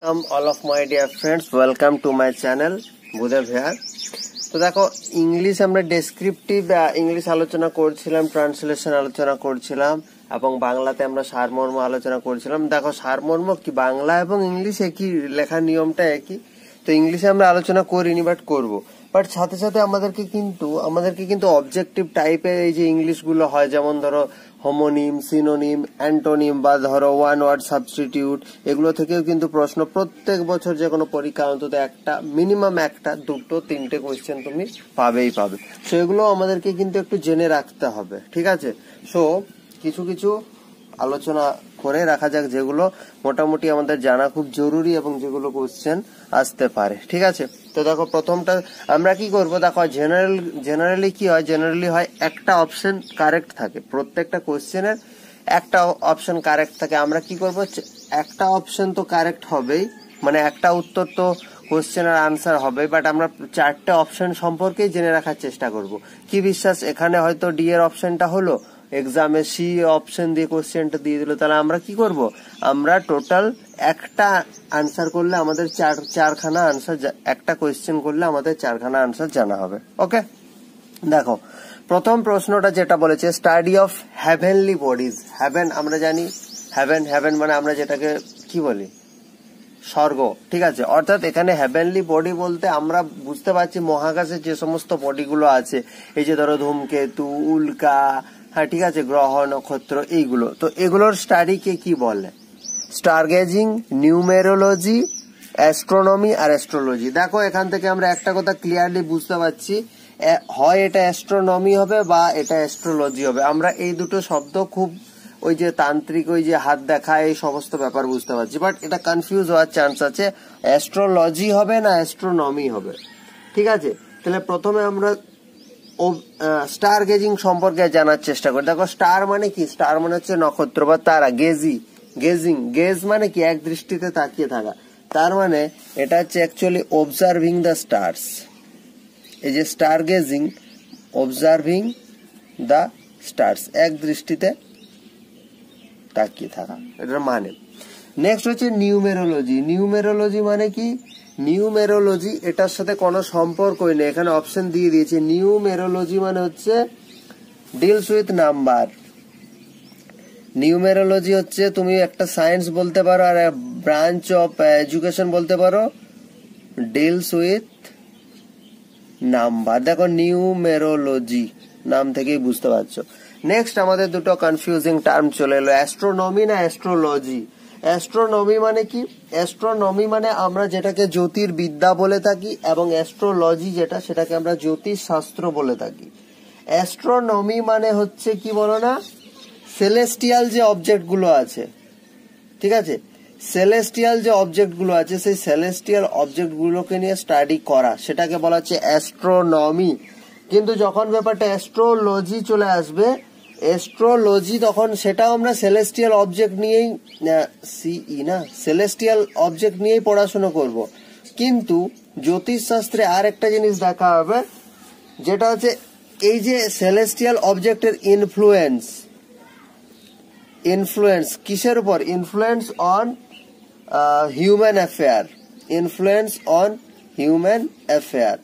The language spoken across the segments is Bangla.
all of my dear friends, welcome to my channel Budev here. তো দেখো ইংলিশ আমরা ডেসক্রিপটিভ ইংলিশ আলোচনা করছিলাম, ট্রান্সলেশন আলোচনা করছিলাম এবং বাংলাতে আমরা সারমর্ম আলোচনা করছিলাম। দেখো সারমর্ম কি বাংলা এবং ইংলিশ একই, লেখার নিয়মটা একই। তো ইংলিশে আমরা আলোচনা করিনি বাট করব, বাট সাথে সাথে আমাদেরকে কিন্তু অবজেক্টিভ টাইপের এই যে ইংলিশ গুলো হয়, যেমন ধরো হোমোনিম, সিনোনিম, অ্যান্টোনিম বা ধরো ওয়ান ওয়ার্ড সাবস্টিটিউট, এগুলো থেকেও কিন্তু প্রশ্ন প্রত্যেক বছর যে কোনো পরীক্ষা অন্তত একটা, মিনিমাম একটা, দুটো, তিনটে কোয়েশ্চেন তুমি পাবে। সো এগুলো আমাদেরকে কিন্তু একটু জেনে রাখতে হবে, ঠিক আছে? সো কিছু আলোচনা করে রাখা যাক যেগুলো মোটামুটি আমাদের জানা খুব জরুরি এবং যেগুলো কোয়েশ্চেন আসতে পারে, ঠিক আছে? তো দেখো প্রথমটা আমরা কি করব, দেখো জেনারেলি কি হয়, একটা অপশন কারেক্ট থাকে, প্রত্যেকটা কোয়েশ্চেনের একটা অপশন কারেক্ট থাকে। আমরা কি করব, একটা অপশন তো কারেক্ট হবেই, মানে একটা উত্তর তো কোয়েশ্চেনের আনসার হবে, বাট আমরা চারটে অপশন সম্পর্কেই জেনে রাখার চেষ্টা করব। কি বিশ্বাস, এখানে হয়তো ডি এর অপশনটা হলো, এক্সামে সি অপশন দিয়ে কোশ্চেনটা দিয়ে দিল, তাহলে আমরা কি করব, আমরা টোটাল একটা আনসার করলে আমাদের চারখানা আনসার, একটা কোশ্চেন করলে আমাদের চারখানা আনসার জানা হবে। ওকে, দেখো প্রথম প্রশ্নটা যেটা বলেছে, study of heavenly bodies. Heaven আমরা জানি, হেভেন মানে আমরা যেটাকে কি বলি, স্বর্গ, ঠিক আছে? অর্থাৎ এখানে হেভেনলি বডি বলতে আমরা বুঝতে পারছি মহাকাশে যে সমস্ত বডিগুলো আছে, এই যে ধরো ধূমকেতু, উল্কা, হ্যাঁ ঠিক আছে, গ্রহ, নক্ষত্র, এইগুলো। তো এগুলোর স্টাডিকে কি বলে? স্টার গেজিং, নিউমেরোলজি, অ্যাস্ট্রোনমি আর অ্যাস্ট্রোলজি। দেখো এখান থেকে আমরা একটা কথা ক্লিয়ারলি বুঝতে পারছি, হয় এটা অ্যাস্ট্রোনমি হবে বা এটা অ্যাস্ট্রোলজি হবে। আমরা এই দুটো শব্দ খুব ওই যে তান্ত্রিক, ওই যে হাত দেখা, এই সমস্ত ব্যাপার বুঝতে পারছি, বাট এটা কনফিউজ হওয়ার চান্স আছে, অ্যাস্ট্রোলজি হবে না অ্যাস্ট্রোনমি হবে, ঠিক আছে? তাহলে প্রথমে আমরা স্টার গেজিং সম্পর্কে জানার চেষ্টা করি। দেখো স্টার মানে কি, স্টার মানে হচ্ছে নক্ষত্র বা তারা। গেজ মানে কি, এক দৃষ্টিতে তাকিয়ে থাকা, তার মানে এটা হচ্ছে অ্যাকচুয়ালি অবজার্ভিং দ্য স্টার্স। এই যে stargazing, observing the stars, এক দৃষ্টিতে তাকিয়ে থাকা, এটার মানে। নেক্সট হচ্ছে নিউমেরোলজি মানে কি, নিউমেরোলজি এটার সাথে কোনো সম্পর্কই নেই, এখানে অপশন দিয়ে দিয়েছে। নিউমেরোলজি মানে হচ্ছে ডিলস উইথ নাম্বার। নিউমেরোলজি হচ্ছে, তুমি একটা সায়েন্স বলতে পারো আর ব্রাঞ্চ অফ এডুকেশন বলতে পারো, ডিলস উইথ নাম্বার। দেখো নিউমেরোলজি নাম থেকেই বুঝতে পারছো। নেক্সট আমাদের দুটো কনফিউজিং টার্ম চলে এলো, অ্যাস্ট্রোনমি না অ্যাস্ট্রোলজি। অ্যাস্ট্রোনমি মানে কি, অ্যাস্ট্রোনমি মানে আমরা যেটাকে জ্যোতির্বিদ্যা বলে থাকি, এবং অ্যাস্ট্রোলজি যেটা, সেটাকে আমরা জ্যোতিষ শাস্ত্র বলে থাকি। অ্যাস্ট্রোনমি মানে হচ্ছে কি বলো না, সেলেস্টিয়াল যে অবজেক্ট গুলো আছে, ঠিক আছে, সেলেস্টিয়াল যে অবজেক্ট গুলো আছে, সেই সেলেস্টিয়াল অবজেক্ট গুলোকে নিয়ে স্টাডি করা, সেটাকে বলা হচ্ছে অ্যাস্ট্রোনমি। কিন্তু যখন ব্যাপারটা অ্যাস্ট্রোলজি চলে আসবে, অ্যাস্ট্রোলজি তখন সেটাও আমরা সেলেস্টিয়াল অবজেক্ট নিয়েই সেলেস্টিয়াল অবজেক্ট নিয়েই পড়াশোনা করব। কিন্তু জ্যোতিষ শাস্ত্রে আর একটা জিনিস দেখা হবে, যেটা হচ্ছে এই যে সেলেস্টিয়াল অবজেক্টের ইনফ্লুয়েন্স কিসের উপর, ইনফ্লুয়েন্স অন হিউম্যান অ্যাফেয়ার,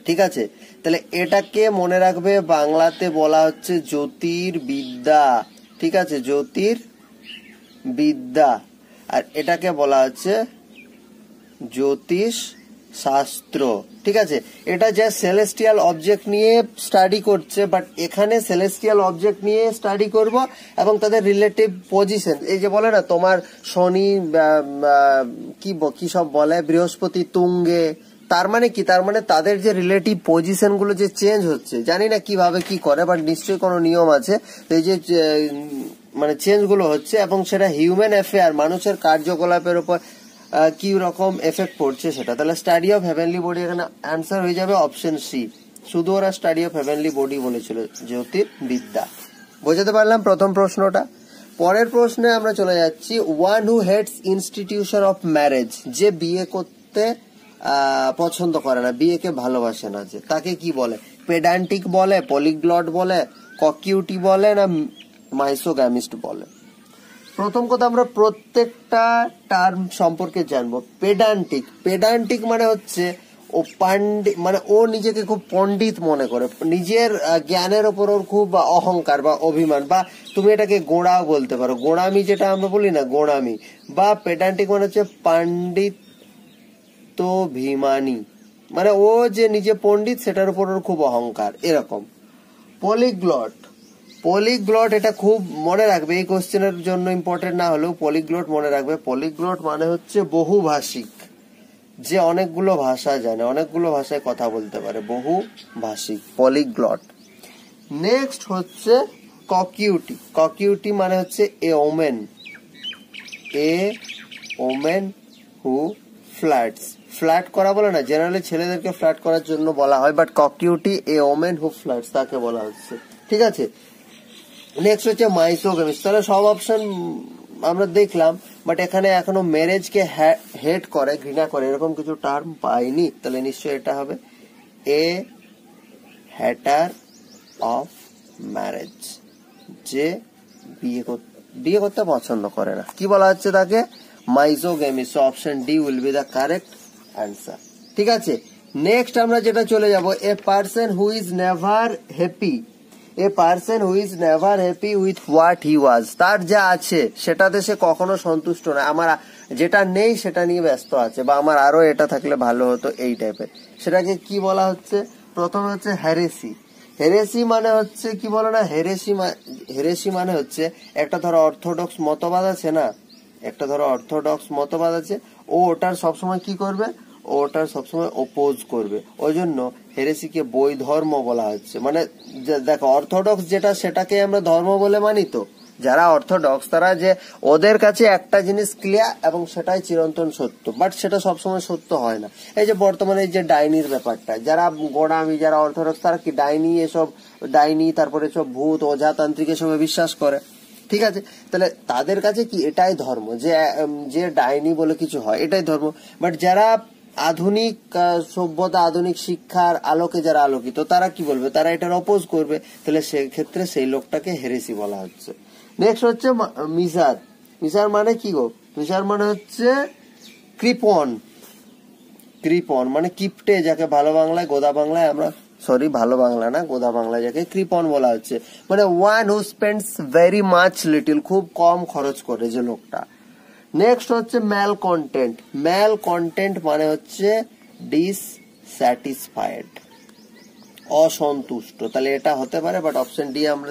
ঠিক আছে? তাহলে এটাকে মনে রাখবে, বাংলাতে বলা হচ্ছে জ্যোতির্বিদ্যা, ঠিক আছে, জ্যোতির্বিদ্যা, আর এটাকে বলা হচ্ছে জ্যোতিষ শাস্ত্র, ঠিক আছে? এটা যে সেলেস্টিয়াল অবজেক্ট নিয়ে স্টাডি করছে, বাট এখানে সেলেস্টিয়াল অবজেক্ট নিয়ে স্টাডি করব এবং তাদের রিলেটিভ পজিশন, এই যে বলে না তোমার শনি কি সব বলে, বৃহস্পতি তুঙ্গে, তার মানে কি, তার মানে তাদের যে রিলেটিভ পজিশন গুলো যে চেঞ্জ হচ্ছে, জানি না কিভাবে কি করে, বাট নিশ্চয়ই কোনো নিয়ম আছে, এই যে মানে চেঞ্জ গুলো হচ্ছে, এবং সেটা হিউম্যান অ্যাফেয়ার, মানুষের কার্যকলাপের উপর কি রকম এফেক্ট পড়ছে সেটা। তাহলে স্টাডি অফ হেভেনলি বডি, এখানে আনসার হয়ে যাবে অপশন সি। শুধু ওরা স্টাডি অফ হেভেনলি বডি বলেছিল, জ্যোতির্বিদ্যা। বোঝাতে পারলাম প্রথম প্রশ্নটা। পরের প্রশ্নে আমরা চলে যাচ্ছি, one who hates institution of marriage, যে বিয়ে করতে পছন্দ করে না, বিয়েকে ভালোবাসে না, যে তাকে কি বলে? পেডান্টিক বলে, পলিগ্লট বলে, ককিউটি বলে, না মাইসোগ্যামিস্ট বলে? প্রথম কথা আমরা প্রত্যেকটা টার্ম সম্পর্কে জানবো। পেডান্টিক, পেডান্টিক মানে হচ্ছে ও পান্ডিত, মানে ও নিজেকে খুব পণ্ডিত মনে করে, নিজের জ্ঞানের ওপর ওর খুব অহংকার বা অভিমান, বা তুমি এটাকে গোড়াও বলতে পারো, গোড়ামি যেটা আমরা বলি না, গোড়ামি। বা পেডান্টিক মানে হচ্ছে পাণ্ডিত্যাভিমানী, মানে ও যে নিজে পণ্ডিত সেটার উপর ওর খুব অহংকার, এরকম। পলিগ্লট, পলিগ্লট এটা খুব মনে রাখবে, এই কোশ্চেনের জন্য ইম্পর্টেন্ট না হলেও পলিগ্লট মনে রাখবে। পলিগ্লট মানে হচ্ছে বহুভাষিক, যে অনেকগুলো ভাষা জানে, অনেকগুলো ভাষায় কথা বলতে পারে, বহুভাষিক, পলিগ্লট। নেক্সট হচ্ছে ককিউটি, ককিউটি মানে হচ্ছে এ women, A woman who flats, flat করা বলে না, জেনারেলি ছেলেদেরকে ফ্ল্যাট করার জন্য বলা হয়, but coquette a woman who flirts তাকে বলা হচ্ছে, ঠিক আছে। নেক্সট হচ্ছে মাইসোগেমিস, তাহলে সব অপশন আমরা দেখলাম, বাট এখানে এখনো ম্যারেজকে হেট করে, ঘৃণা করে, এরকম কিছু টার্ম পাইনি, তাহলে নিশ্চয়ই এটা হবে এ হ্যাটার অফ ম্যারেজ, যে বিয়ে করতে পছন্দ করে না, কি বলা হচ্ছে তাকে, misogamist. Option D will be the correct answer, ঠিক আছে। নেক্সট আমরা যেটা চলে যাব, a person who is never happy, a person who is never happy with what he was, তার যা আছে সেটাতে সে কখনো সন্তুষ্ট নয়, আমার যেটা নেই সেটা নিয়ে ব্যস্ত আছে, বা আমার আরো এটা থাকলে ভালো হতো, এই টাইপের, সেটাকে কি বলা হচ্ছে, প্রথমে হচ্ছে হেরেসি। হেরেসি মানে হচ্ছে কি বলো না, হেরেসি মানে হচ্ছে একটা ধরো অর্থোডক্স মতবাদ আছে না, একটা ধরো অর্থোডক্স মতবাদ আছে, ও ওটার সবসময় কি করবে, ওটার সবসময় ওপোজ করবে, ওই জন্য হেরেসিকে বই ধর্ম বলা হচ্ছে। মানে দেখো অর্থোডক্স যেটা সেটাকে আমরা ধর্ম বলে মানি, তো যারা অর্থোডক্স তারা যে ওদের কাছে একটা জিনিস ক্লিয়ার এবং সেটাই চিরন্তন সত্য, বাট সেটা সবসময় সত্য হয় না। এই যে বর্তমানে এই যে ডাইনির ব্যাপারটা, যারা গোড়ামি, যারা অর্থোডক্স তারা কি ডাইনি, এসব ডাইনি, তারপরে সব ভূত ওঝাতান্ত্রিক এসবে বিশ্বাস করে, ঠিক আছে। তাহলে তাদের কাছে কি এটাই ধর্ম, যে ডাইনি বলে কিছু হয় এটাই ধর্ম। বাট যারা আধুনিক সভ্যতা, আধুনিক শিক্ষার আলোকে যারা আলোকিত, তারা কি বলবে, তারা এটার অপোজ করবে, তাহলে সেক্ষেত্রে সেই লোকটাকে হেরেসি বলা হচ্ছে। নেক্সট হচ্ছে মিজার, মিজার মানে কি গো, মিজার মানে হচ্ছে কৃপণ, কৃপণ মানে কিপটে, যাকে ভালো বাংলায় গোদা বাংলায় আমরা, সরি ভালো বাংলা না, গোদা বাংলা যাকে কৃপণ বলা হচ্ছে, মানে one who spends very much little, খুব কম খরচ করে যে লোকটা। নেক্সট হচ্ছে ম্যাল কন্টেন্ট, ম্যাল কন্টেন্ট মানে হচ্ছে ডিসস্যাটিসফাইড, অসন্তুষ্ট, তাহলে এটা হতে পারে, বাট অপশন ডি আমরা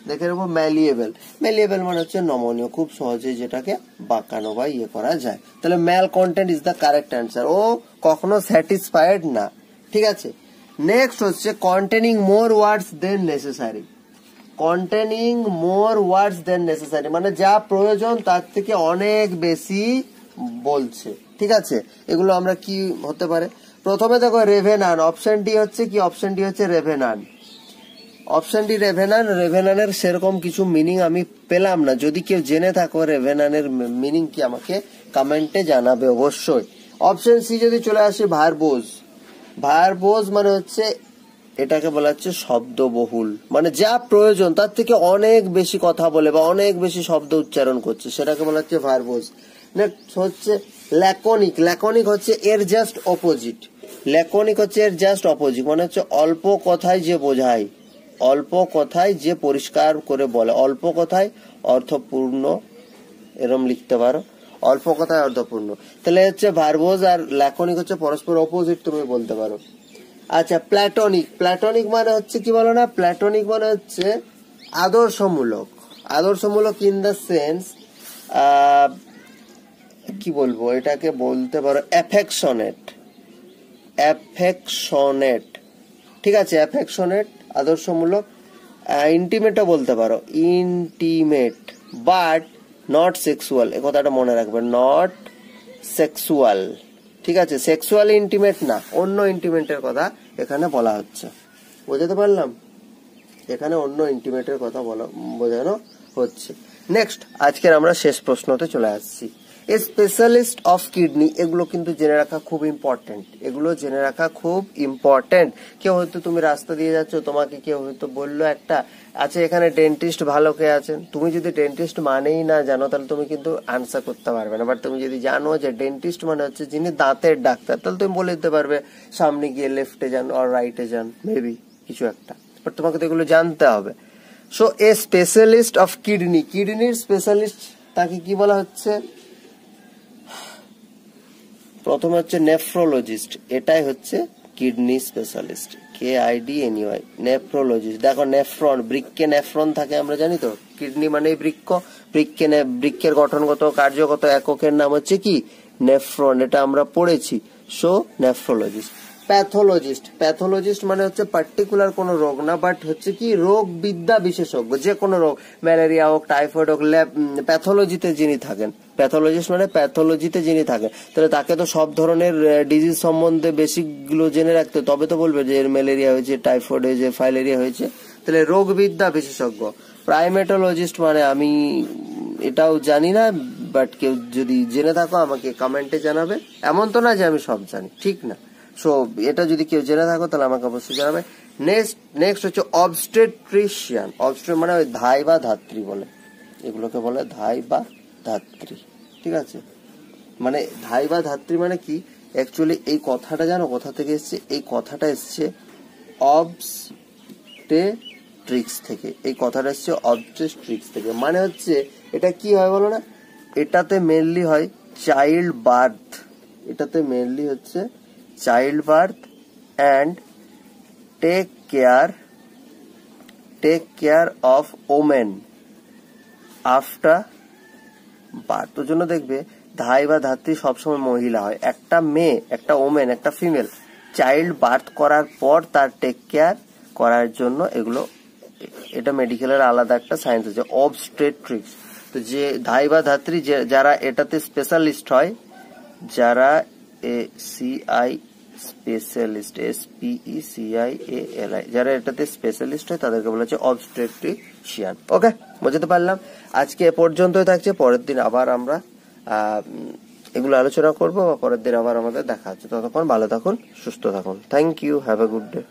দেখে নেবো ম্যালিয়েবল, ম্যালিয়েবল মানে হচ্ছে নমনীয়, খুব সহজে যেটাকে বাঁকানো বা ইয়ে করা যায়, তাহলে malcontent is the correct answer, ও কখনো স্যাটিসফাইড না, ঠিক আছে। নেক্সট হচ্ছে containing more words than necessary, containing more words than necessary মানে যা প্রয়োজন তার থেকে অনেক বেশি বলছে, ঠিক আছে। এগুলো আমরা কি হতে পারে, প্রথমে দেখো রেভেনান, অপশন ডি হচ্ছে কি, অপশন ডি হচ্ছে রেভেনান, অপশন ডি রেভেনান। রেভেনানের সেরকম কিছু মিনিং আমি পেলাম না, যদি কেউ জেনে থাকো রেভেনানের মিনিং কি আমাকে কমেন্টে জানাবে অবশ্যই। অপশন সি যদি চলে আসে ভার্বোজ, ভার্বোজ মানে হচ্ছে এটাকে বলা হচ্ছে শব্দবহুল, মানে যা প্রয়োজন তার থেকে অনেক বেশি কথা বলে বা অনেক বেশি শব্দ উচ্চারণ করছে, সেটাকে বলা হচ্ছে ভার্বোজ। নেক্সট হচ্ছে ল্যাকনিক, ল্যাকনিক হচ্ছে এর জাস্ট অপোজিট, ল্যাকনিক হচ্ছে এর জাস্ট অপোজিট, মানে হচ্ছে অল্প কথায় যে বোঝায়, অল্প কথায় যে পরিষ্কার করে বলে, অল্প কথায় অর্থপূর্ণ, এরম লিখতে পারো, অল্প কথায় অর্থপূর্ণ, তাহলে হচ্ছে ভার্বোজ আর ল্যাকনিক হচ্ছে পরস্পর অপোজিট তুমি বলতে পারো। আচ্ছা প্ল্যাটনিক, প্ল্যাটনিক মানে হচ্ছে কি বলো না, প্ল্যাটনিক মানে হচ্ছে আদর্শমূলক, আদর্শমূলক ইন দ্য সেন্স কি বলবো এটাকে বলতে পারো অ্যাফেকশনেট, অ্যাফেকশনেট, ঠিক আছে, অ্যাফেকশনেট আদর্শমূলক। ইন্টিমেটও বলতে পারো, ইন্টিমেট, বাট নট সেক্সুয়াল, এ কথাটা মনে রাখবে, নট সেক্সুয়াল, ঠিক আছে, সেক্সুয়াল ইন্টিমেট না, অন্য ইন্টিমেটের কথা এখানে বলা হচ্ছে, বুঝতে পারলাম, এখানে অন্য ইন্টিমেটের কথা বোঝানো হচ্ছে। নেক্সট আজকের আমরা শেষ প্রশ্নতে চলে আসছি, এ স্পেশালিস্ট অফ কিডনি, এগুলো কিন্তু জেনে রাখা খুব ইম্পর্টেন্ট, এগুলো জেনে রাখা খুব ইম্পর্টেন্ট। কেউ হয়তো তুমি রাস্তা দিয়ে যাচ্ছ, তোমাকে কেউ হয়তো বললো একটা, আচ্ছা এখানে ডেন্টিস্ট ভালো কে আছেন, তুমি যদি ডেন্টিস্ট মানেই না জানো তাহলে তুমি কিন্তু আনসার করতে পারবে না। বাট তুমি যদি জানো যে ডেন্টিস্ট মানে হচ্ছে যিনি দাঁতের ডাক্তার, তাহলে তুমি বলে দিতে পারবে সামনে গিয়ে লেফটে যান আর রাইটে যান, মেবি কিছু একটা। বাট তোমাকে তো এগুলো জানতে হবে। So A specialist of kidney, কিডনির স্পেশালিস্ট তাকে কি বলা হচ্ছে? প্রথমে হচ্ছে নেফ্রোলজিস্ট, এটাই হচ্ছে কিডনি স্পেশালিস্ট, KIDNEY, নেফ্রোলজিস্ট। দেখো নেফ্রন, বৃক্কে নেফ্রন থাকে আমরা জানি তো, কিডনি মানে বৃক্ক, বৃক্কের গঠনগত কার্যগত এককের নাম হচ্ছে কি? নেফ্রন, এটা আমরা পড়েছি। So nephrologist. প্যাথোলজিস্ট, প্যাথোলজিস্ট মানে হচ্ছে পার্টিকুলার কোনো রোগ না, বাট হচ্ছে কি রোগ বিদ্যা বিশেষজ্ঞ, যে কোনো রোগ, ম্যালেরিয়া হোক, টাইফয়েড হোক, প্যাথোলজিতে যিনি থাকেন, প্যাথোলজিস্ট মানে প্যাথোলজিতে যিনি থাকেন, তাহলে তাকে তো সব ধরনের ডিজিজ সম্বন্ধে বেসিক গুলো জেনে রাখতে, তবে তো বলবে যে এর ম্যালেরিয়া হয়েছে, টাইফয়েড হয়েছে, ফাইলেরিয়া হয়েছে, তাহলে রোগ বিদ্যা বিশেষজ্ঞ। প্রাইমেটোলজিস্ট মানে আমি এটাও জানি না, বাট কেউ যদি জেনে থাকো আমাকে কমেন্টে জানাবে, এমন তো না যে আমি সব জানি, ঠিক না? সো এটা যদি কেউ জেনে থাকো তাহলে আমাকে অবশ্যই জানাবে। নেক্সট হচ্ছে অবস্টেট্রিশিয়ান, অবস্ট্রে মানে ওই ধাই বা ধাত্রী বলে, এগুলোকে বলে ধাই বা ধাত্রী, ঠিক আছে? মানে ধাই বা ধাত্রী মানে কি? অ্যাকচুয়ালি এই কথাটা জানো কোথা থেকে এসছে? এই কথাটা এসছে অবস্টেট্রিক্স থেকে, এই কথাটা এসছে অবস্টেট্রিক্স থেকে। মানে হচ্ছে এটা কি হয় বলো না, এটাতে মেনলি হয় চাইল্ড বার্থ, এটাতে মেনলি হচ্ছে child birth and take care of women after birth. ওর জন্য দেখবে ধাই বা ধাত্রী সবসময় মহিলা হয়, একটা মেয়ে, একটা ওমেন, একটা ফিমেল চাইল্ড বার্থ করার পর তার টেক কেয়ার করার জন্য এগুলো, এটা মেডিকেলের আলাদা একটা সায়েন্স আছে, অবস্টেট্রিক্স। তো যে ধাই বা ধাত্রী যারা এটাতে স্পেশালিস্ট হয়, যারা CI স্পেশালিস্ট, SPECIALI, যারা এটাতে স্পেশালিস্ট হয় তাদেরকে বলা হচ্ছে অবস্টেট্রিশিয়ান। ওকে, বুঝতে পারলাম। আজকে এ পর্যন্তই থাকছে, পরের দিন আবার আমরা এগুলো আলোচনা করবো, বা পরের দিন আবার আমাদের দেখা হচ্ছে। ততক্ষণ ভালো থাকুন, সুস্থ থাকুন। Thank you, have a good day.